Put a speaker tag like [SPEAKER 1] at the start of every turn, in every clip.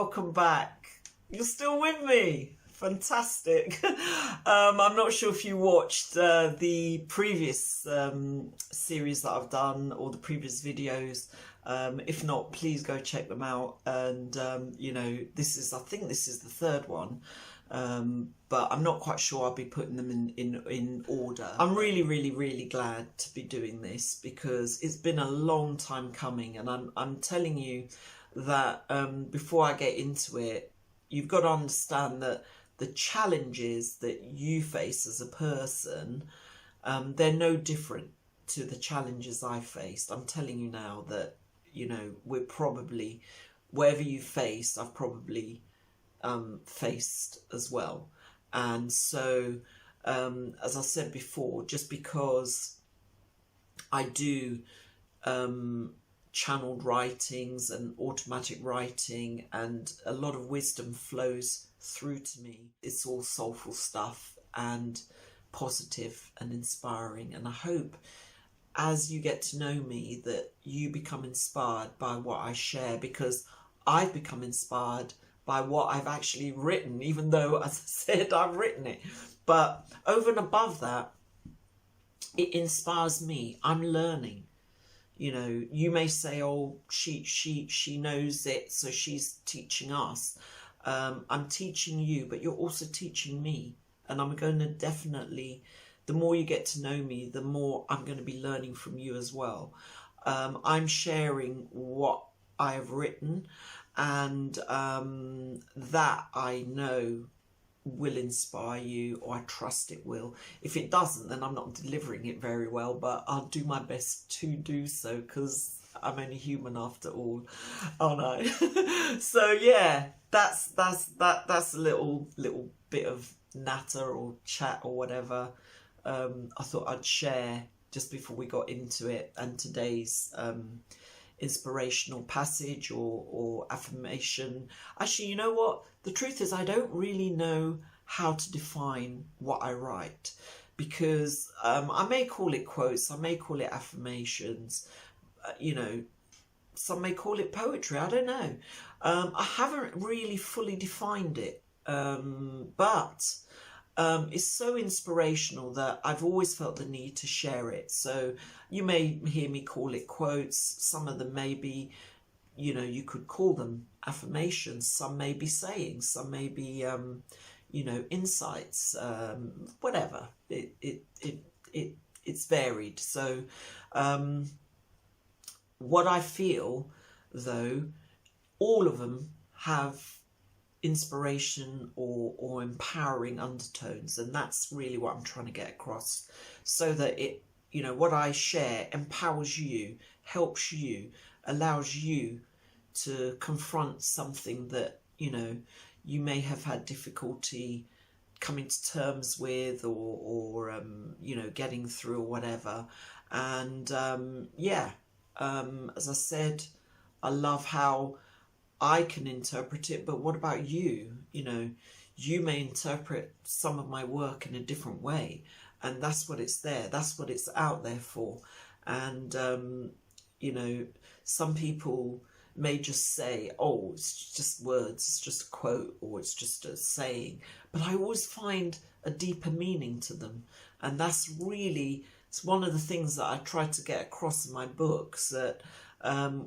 [SPEAKER 1] welcome back. You're still with me. Fantastic. I'm not sure if you watched the previous series that I've done or the previous videos. If not, please go check them out. And you know, I think this is the third one. But I'm not quite sure I'll be putting them in order. I'm really glad to be doing this because it's been a long time coming, and I'm telling you that before I get into it, you've got to understand that the challenges that you face as a person, they're no different to the challenges I faced. I'm telling you now that, you know, we're probably, wherever you faced, I've probably faced as well. And so as I said before, just because I do channeled writings and automatic writing, and a lot of wisdom flows through to me, it's all soulful stuff and positive and inspiring. And I hope as you get to know me that you become inspired by what I share, because I've become inspired by what I've actually written, even though, as I said, I've written it. But over and above that, it inspires me. I'm learning. You know, you may say, oh, she knows it, so she's teaching us. I'm teaching you, but you're also teaching me. And I'm going to definitely, the more you get to know me, the more I'm going to be learning from you as well. I'm sharing what I have written, and that I know will inspire you, or I trust it will. If it doesn't, then I'm not delivering it very well, but I'll do my best to do so, because I'm only human after all, aren't I? So yeah, that's a little bit of natter or chat or whatever I thought I'd share just before we got into it. And today's inspirational passage or affirmation. Actually, you know what? The truth is, I don't really know how to define what I write, because I may call it quotes, I may call it affirmations, you know, some may call it poetry, I don't know. I haven't really fully defined it, but it's so inspirational that I've always felt the need to share it. So you may hear me call it quotes. Some of them may be, you know, you could call them affirmations. Some may be sayings. Some may be, you know, insights. Whatever. It's varied. So what I feel, though, all of them have inspiration or empowering undertones, and that's really what I'm trying to get across, so that it, you know, what I share empowers you, helps you, allows you to confront something that, you know, you may have had difficulty coming to terms with, or you know, getting through or whatever. And yeah, as I said, I love how I can interpret it, but what about you? You know, you may interpret some of my work in a different way, and that's what it's there. That's what it's out there for. And, you know, some people may just say, oh, it's just words, it's just a quote, or it's just a saying. But I always find a deeper meaning to them. And that's really, it's one of the things that I try to get across in my books, that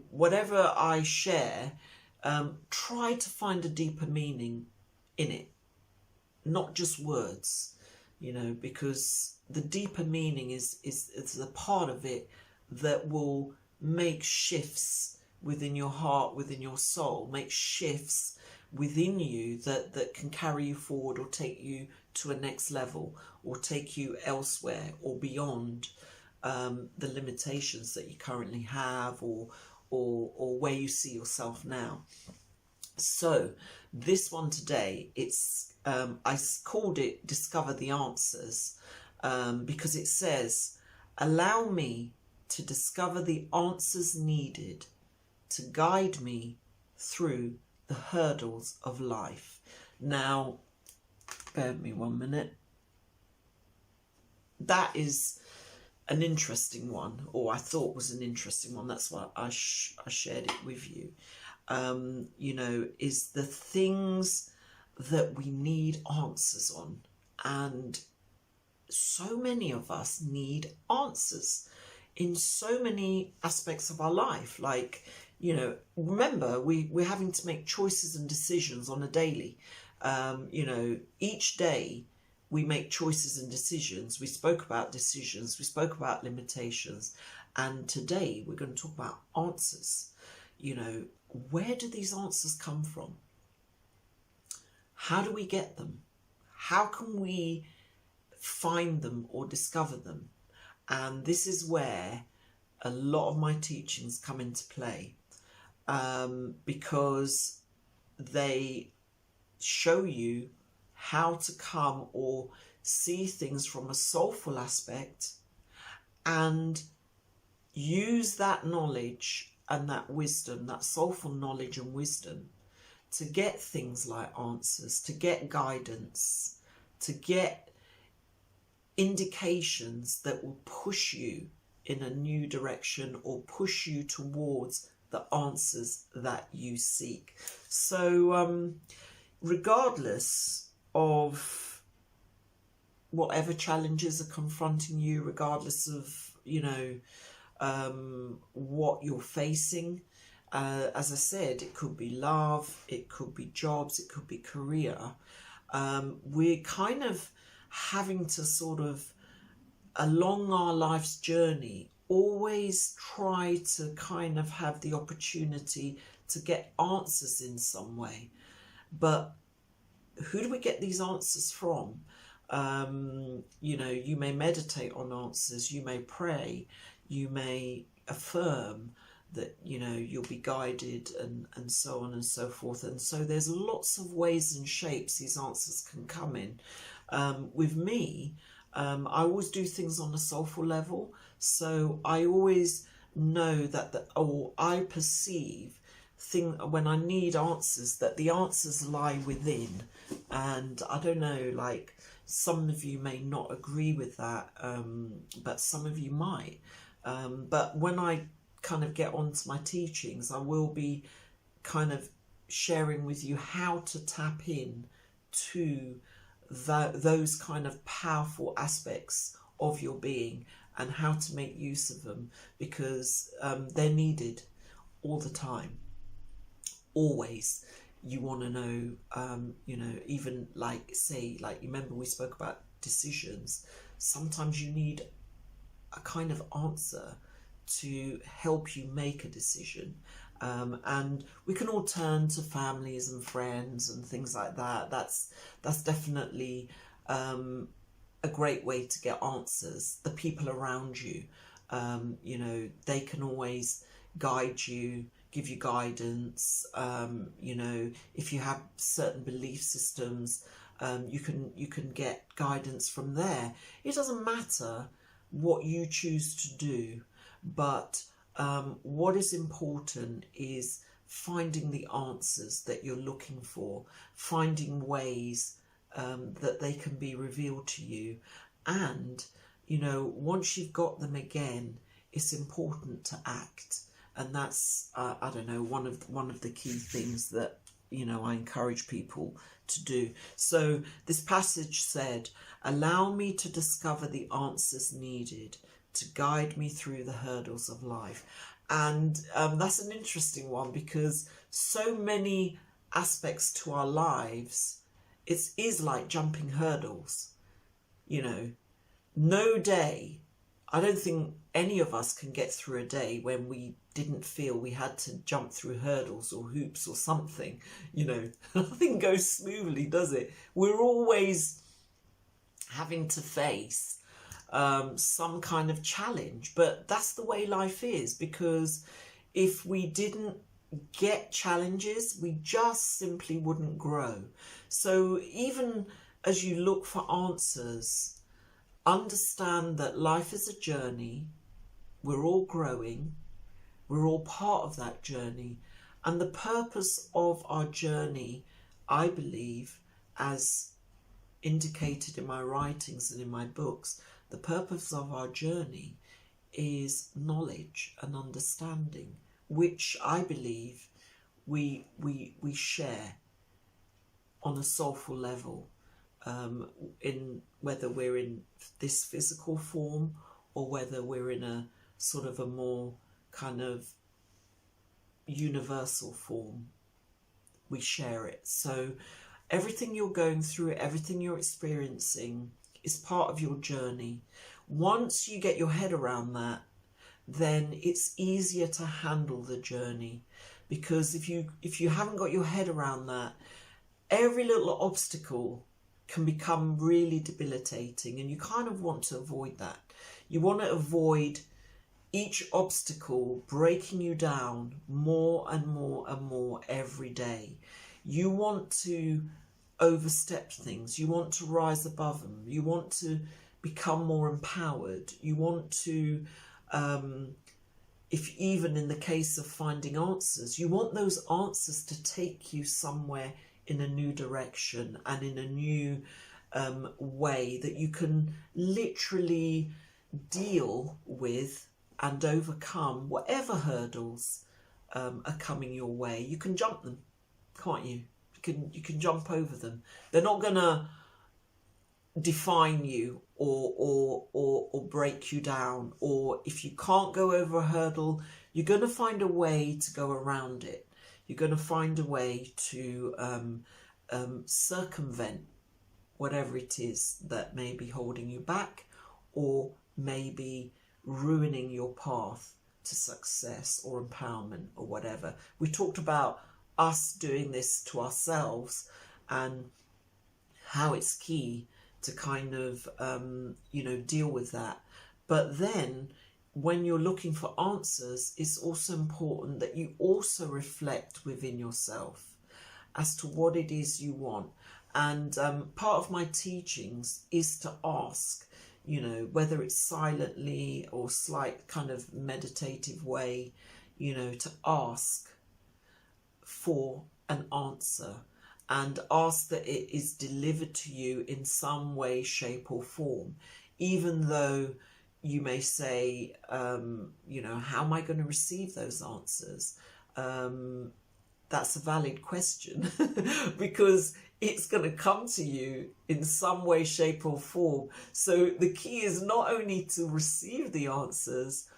[SPEAKER 1] whatever I share, try to find a deeper meaning in it, not just words, you know, because the deeper meaning is the part of it that will make shifts within your heart, within your soul, make shifts within you that can carry you forward, or take you to a next level, or take you elsewhere or beyond the limitations that you currently have, or where you see yourself now. So this one today, it's I called it Discover the Answers, because it says, allow me to discover the answers needed to guide me through the hurdles of life. Now, bear with me 1 minute. That is an interesting one, or I thought was an interesting one. That's why I shared it with you. you know, is the things that we need answers on. And so many of us need answers in so many aspects of our life. Like, you know, remember, we're having to make choices and decisions on a daily. You know, each day we make choices and decisions. We spoke about decisions, we spoke about limitations, and today we're going to talk about answers. You know, where do these answers come from? How do we get them? How can we find them or discover them? And this is where a lot of my teachings come into play, because they show you how to come or see things from a soulful aspect and use that knowledge and that wisdom, that soulful knowledge and wisdom, to get things like answers, to get guidance, to get indications that will push you in a new direction or push you towards the answers that you seek. So regardless of whatever challenges are confronting you, regardless of, you know, what you're facing, as I said, it could be love, it could be jobs, it could be career. We're kind of having to sort of, along our life's journey, always try to kind of have the opportunity to get answers in some way. But who do we get these answers from? You know, you may meditate on answers, you may pray, you may affirm that, you know, you'll be guided, and so on and so forth. And so there's lots of ways and shapes these answers can come in. With me, I always do things on a soulful level. So I always know that I perceive when I need answers, that the answers lie within. And I don't know, like, some of you may not agree with that, but some of you might. But when I kind of get onto my teachings, I will be kind of sharing with you how to tap in to those kind of powerful aspects of your being and how to make use of them, because they're needed all the time. Always. You want to know, you know, even like, say, like, remember we spoke about decisions. Sometimes you need a kind of answer to help you make a decision. And we can all turn to families and friends and things like that. That's definitely a great way to get answers. The people around you, you know, they can always guide you, give you guidance. You know, if you have certain belief systems, you can get guidance from there. It doesn't matter what you choose to do, but what is important is finding the answers that you're looking for, finding ways that they can be revealed to you. And, you know, once you've got them again, it's important to act. And that's, I don't know, one of the key things that, you know, I encourage people to do. So this passage said, "Allow me to discover the answers needed to guide me through the hurdles of life." And that's an interesting one, because so many aspects to our lives, it is like jumping hurdles. You know, no day, I don't think any of us can get through a day when we didn't feel we had to jump through hurdles or hoops or something. You know, nothing goes smoothly, does it? We're always having to face some kind of challenge. But that's the way life is, because if we didn't get challenges, we just simply wouldn't grow. So even as you look for answers, understand that life is a journey. We're all growing. We're all part of that journey. And the purpose of our journey, I believe, as indicated in my writings and in my books, the purpose of our journey is knowledge and understanding, which I believe we share on a soulful level, in whether we're in this physical form or whether we're in a sort of a more kind of universal form. We share it. So everything you're going through, everything you're experiencing is part of your journey. Once you get your head around that, then it's easier to handle the journey. Because if you haven't got your head around that, every little obstacle can become really debilitating, and you kind of want to avoid that. You want to avoid each obstacle breaking you down more and more and more every day. You want to overstep things. You want to rise above them. You want to become more empowered. You want to, if even in the case of finding answers, you want those answers to take you somewhere in a new direction and in a new way that you can literally deal with and overcome whatever hurdles are coming your way. You can jump them, can't you? You can jump over them. They're not gonna define you or break you down. Or if you can't go over a hurdle, you're gonna find a way to go around it. You're gonna find a way to circumvent whatever it is that may be holding you back, or maybe ruining your path to success or empowerment or whatever. We talked about us doing this to ourselves and how it's key to kind of, deal with that. But then when you're looking for answers, it's also important that you also reflect within yourself as to what it is you want. And part of my teachings is to ask, whether it's silently or slight kind of meditative way, to ask for an answer and ask that it is delivered to you in some way, shape or form, even though you may say, how am I going to receive those answers? That's a valid question because it's going to come to you in some way, shape or form. So the key is not only to receive the answers,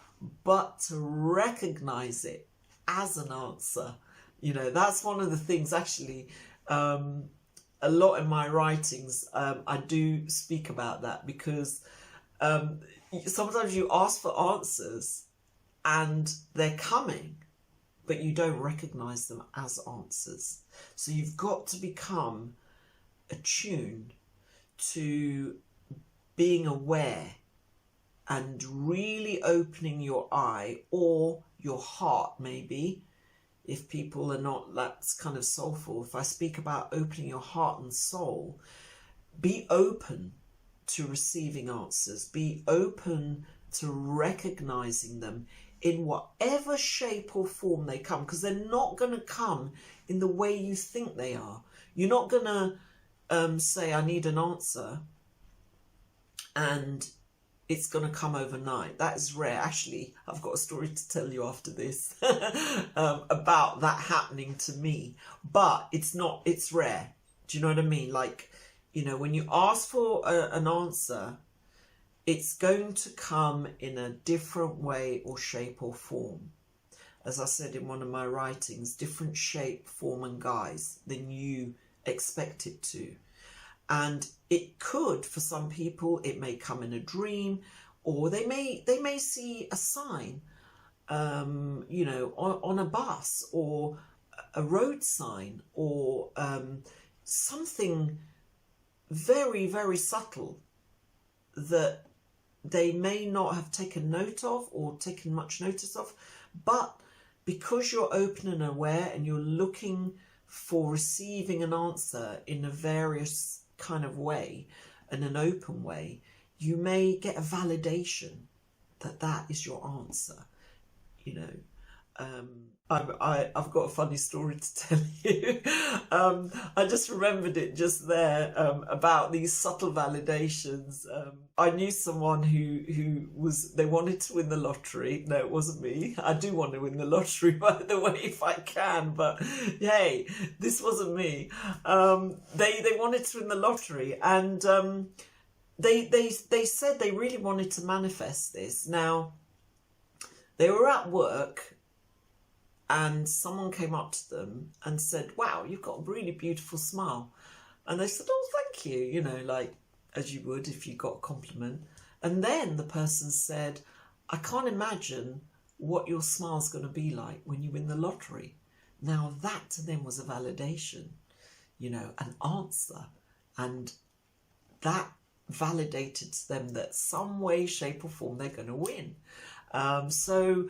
[SPEAKER 1] but to recognize it as an answer. That's one of the things actually, a lot in my writings, I do speak about that because sometimes you ask for answers and they're coming, but you don't recognize them as answers. So you've got to become attuned to being aware and really opening your eye or your heart, maybe, if people are not that's kind of soulful. If I speak about opening your heart and soul, be open to receiving answers. Be open to recognizing them in whatever shape or form they come, because they're not going to come in the way you think they are. You're not going to say, I need an answer, and it's going to come overnight. That is rare. Actually, I've got a story to tell you after this about that happening to me. But it's rare. Do you know what I mean? Like, when you ask for an answer, it's going to come in a different way or shape or form. As I said in one of my writings, different shape, form and guise than you expect it to. And it could, for some people, it may come in a dream, or they may see a sign, on a bus or a road sign, or something very, very subtle that they may not have taken note of or taken much notice of. But because you're open and aware and you're looking for receiving an answer in a various kind of way, in an open way, you may get a validation that that is your answer, I've got a funny story to tell you. I just remembered it just there, about these subtle validations. I knew someone who they wanted to win the lottery. No, it wasn't me. I do want to win the lottery, by the way, if I can. But hey, this wasn't me. They wanted to win the lottery, and they said they really wanted to manifest this. Now, they were at work and someone came up to them and said, "Wow, you've got a really beautiful smile." And they said, "Oh, thank you," like as you would if you got a compliment. And then the person said, "I can't imagine what your smile's going to be like when you win the lottery." Now that to them was a validation, an answer. And that validated to them that some way, shape or form they're going to win. So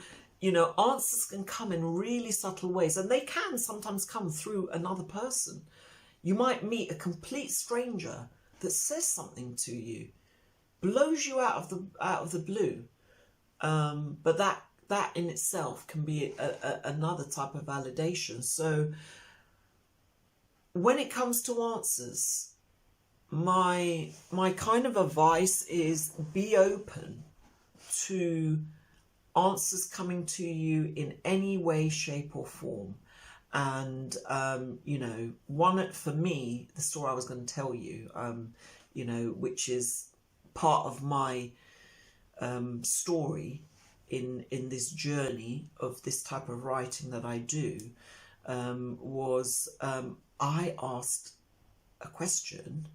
[SPEAKER 1] answers can come in really subtle ways, and they can sometimes come through another person. You might meet a complete stranger that says something to you, blows you out of the blue, but that in itself can be another type of validation. So when it comes to answers, my kind of advice is be open to answers coming to you in any way, shape or form. And one, for me, the story I was going to tell you, which is part of my story in this journey of this type of writing that I do, was I asked a question,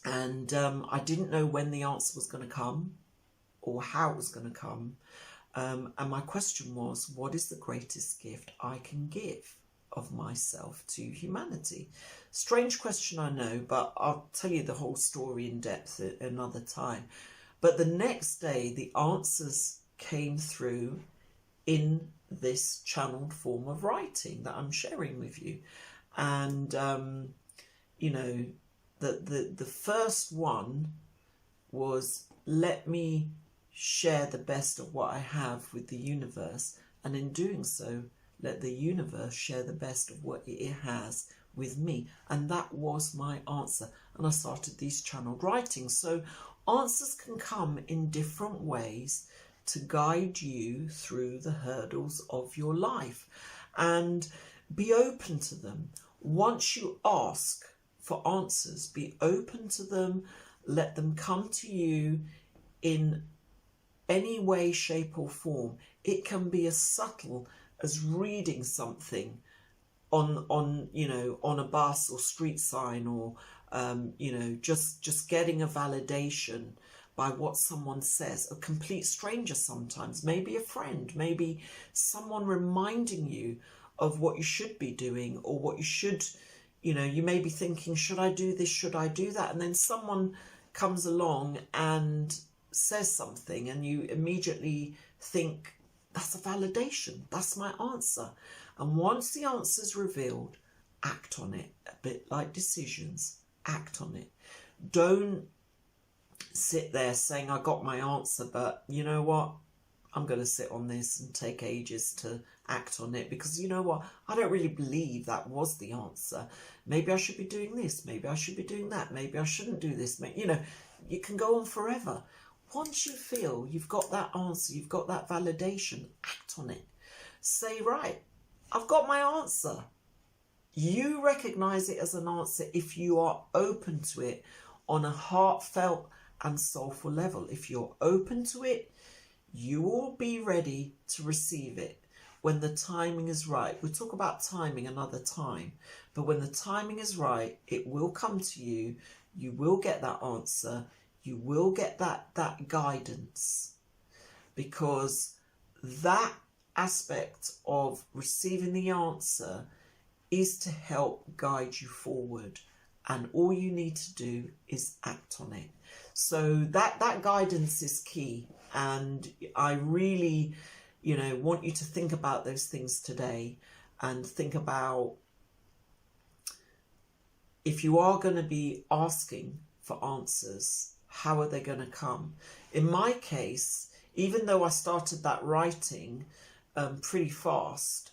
[SPEAKER 1] and I didn't know when the answer was going to come or how it was going to come. And my question was, what is the greatest gift I can give of myself to humanity? Strange question, I know, but I'll tell you the whole story in depth at another time. But the next day, the answers came through in this channeled form of writing that I'm sharing with you. And, the first one was, let me share the best of what I have with the universe, and in doing so, let the universe share the best of what it has with me. And that was my answer. And I started these channeled writings. So answers can come in different ways to guide you through the hurdles of your life, and be open to them. Once you ask for answers, be open to them. Let them come to you in any way, shape or form. It can be as subtle as reading something on a bus or street sign, or just getting a validation by what someone says. A complete stranger sometimes, maybe a friend, maybe someone reminding you of what you should be doing, or what you should, you may be thinking, should I do this, should I do that? And then someone comes along and says something, and you immediately think, that's a validation, that's my answer. And once the answer's revealed, act on it. A bit like decisions, act on it. Don't sit there saying, I got my answer, but you know what, I'm going to sit on this and take ages to act on it, because you know what, I don't really believe that was the answer. Maybe I should be doing this, maybe I should be doing that, maybe I shouldn't do this. You can go on forever. Once you feel you've got that answer, you've got that validation, act on it. Say, right, I've got my answer. You recognize it as an answer if you are open to it on a heartfelt and soulful level. If you're open to it, you will be ready to receive it when the timing is right. We'll talk about timing another time, but when the timing is right, it will come to you. You will get that answer. You will get that guidance, because that aspect of receiving the answer is to help guide you forward, and all you need to do is act on it. So that guidance is key, and I really want you to think about those things today, and think about, if you are going to be asking for answers, how are they going to come? In my case, even though I started that writing pretty fast,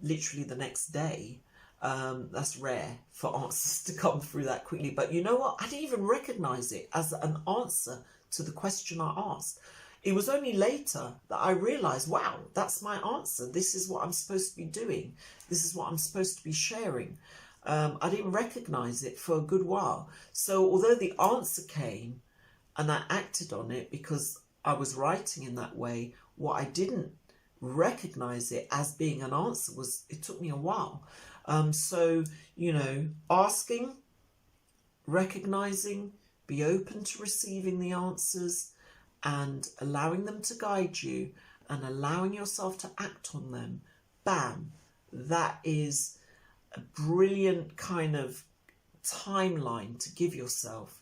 [SPEAKER 1] literally the next day. That's rare for answers to come through that quickly. But you know what? I didn't even recognize it as an answer to the question I asked. It was only later that I realized, wow, that's my answer. This is what I'm supposed to be doing. This is what I'm supposed to be sharing. I didn't recognize it for a good while. So although the answer came and I acted on it because I was writing in that way, what I didn't recognize it as being an answer was, it took me a while. So, you know, asking, recognizing, be open to receiving the answers and allowing them to guide you and allowing yourself to act on them. Bam, that is a brilliant kind of timeline to give yourself.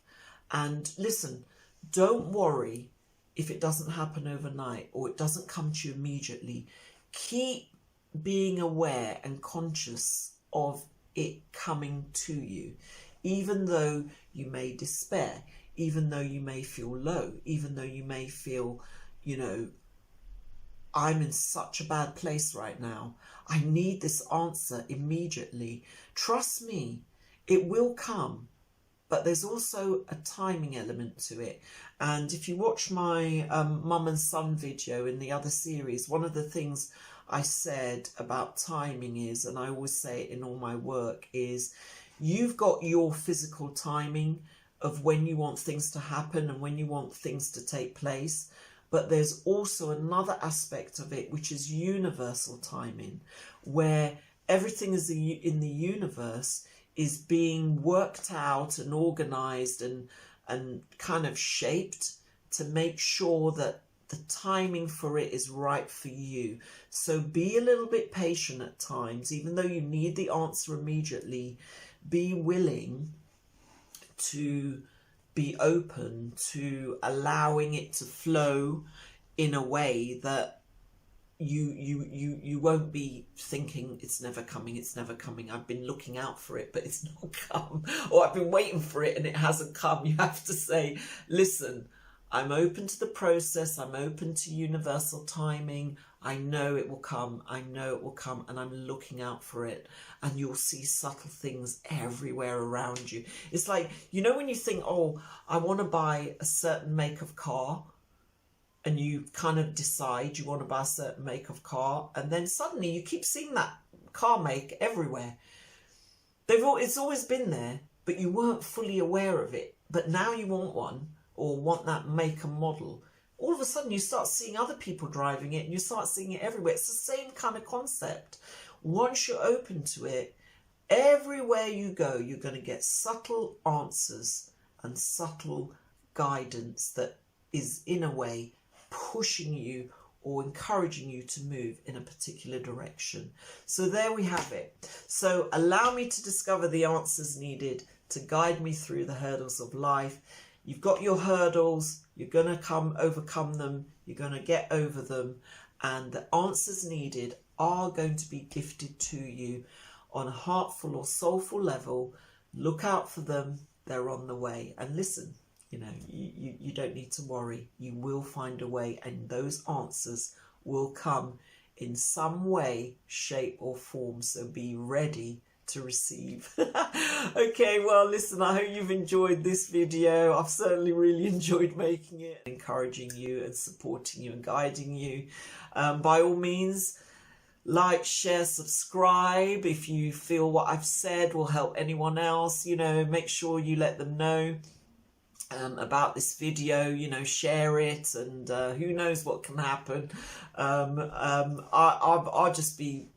[SPEAKER 1] And listen, don't worry if it doesn't happen overnight or it doesn't come to you immediately. Keep being aware and conscious of it coming to you, even though you may despair, even though you may feel low, even though you may feel, you know, I'm in such a bad place right now. I need this answer immediately. Trust me, it will come. But there's also a timing element to it. And if you watch my mum and son video in the other series, one of the things I said about timing is, and I always say it in all my work, is you've got your physical timing of when you want things to happen and when you want things to take place. But there's also another aspect of it, which is universal timing, where everything is in the universe is being worked out and organized and kind of shaped to make sure that the timing for it is right for you. So be a little bit patient at times, even though you need the answer immediately. Be willing to be open to allowing it to flow in a way that you won't be thinking it's never coming, I've been looking out for it but it's not come, or I've been waiting for it and it hasn't come. You have to say, listen, I'm open to the process, I'm open to universal timing, I know it will come, and I'm looking out for it. And you'll see subtle things everywhere around you. It's like, you know, when you think, oh, I want to buy a certain make of car, and you kind of decide you want to buy a certain make of car, and then suddenly you keep seeing that car make everywhere. It's always been there, but you weren't fully aware of it. But now you want one, or want that make and model. All of a sudden you start seeing other people driving it, and you start seeing it everywhere. It's the same kind of concept. Once you're open to it, everywhere you go, you're going to get subtle answers and subtle guidance that is, in a way, pushing you or encouraging you to move in a particular direction. So there we have it. So allow me to discover the answers needed to guide me through the hurdles of life. You've got your hurdles, you're going to overcome them, you're going to get over them, and the answers needed are going to be gifted to you on a heartful or soulful level. Look out for them, they're on the way. And listen, you know, you don't need to worry. You will find a way, and those answers will come in some way, shape or form. So be ready to receive. Okay, well, listen, I hope you've enjoyed this video. I've certainly really enjoyed making it, encouraging you and supporting you and guiding you. By all means, like, share, subscribe. If you feel what I've said will help anyone else, you know, make sure you let them know about this video, you know, share it, and who knows what can happen. I'll just be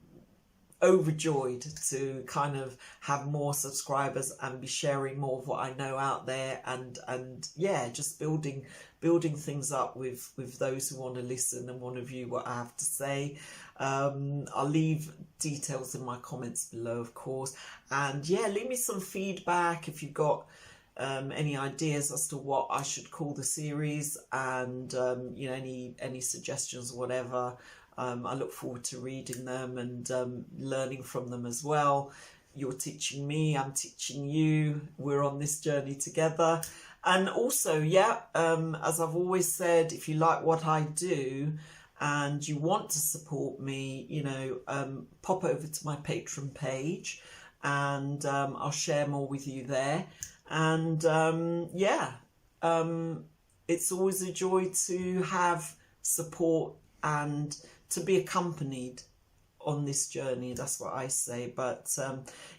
[SPEAKER 1] overjoyed to kind of have more subscribers and be sharing more of what I know out there, and yeah, just building things up with those who want to listen and want to view what I have to say. I'll leave details in my comments below, of course, and yeah, leave me some feedback if you've got any ideas as to what I should call the series, and you know, any suggestions or whatever. I look forward to reading them and learning from them as well. You're teaching me, I'm teaching you. We're on this journey together. And also, yeah, as I've always said, if you like what I do, and you want to support me, you know, pop over to my Patreon page, and I'll share more with you there. And yeah, it's always a joy to have support and to be accompanied on this journey. That's what I say. But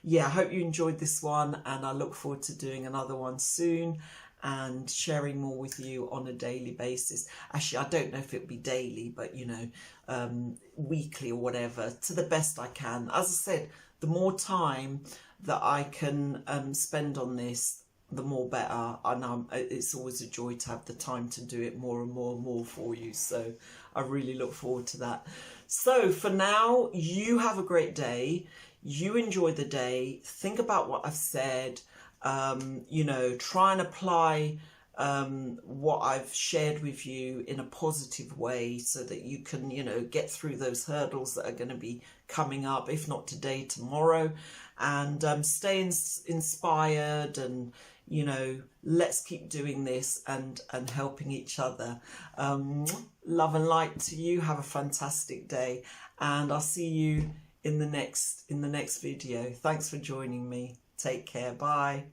[SPEAKER 1] yeah, I hope you enjoyed this one, and I look forward to doing another one soon and sharing more with you on a daily basis. Actually, I don't know if it'll be daily, but you know, weekly or whatever, to the best I can. As I said, the more time that I can spend on this, the more better. And it's always a joy to have the time to do it more and more and more for you. So I really look forward to that. So for now, you have a great day. You enjoy the day. Think about what I've said. You know, try and apply what I've shared with you in a positive way, so that you can, you know, get through those hurdles that are going to be coming up, if not today, tomorrow. And stay inspired, and you know, let's keep doing this and helping each other. Love and light to you. Have a fantastic day, and I'll see you in the next video. Thanks for joining me. Take care. Bye.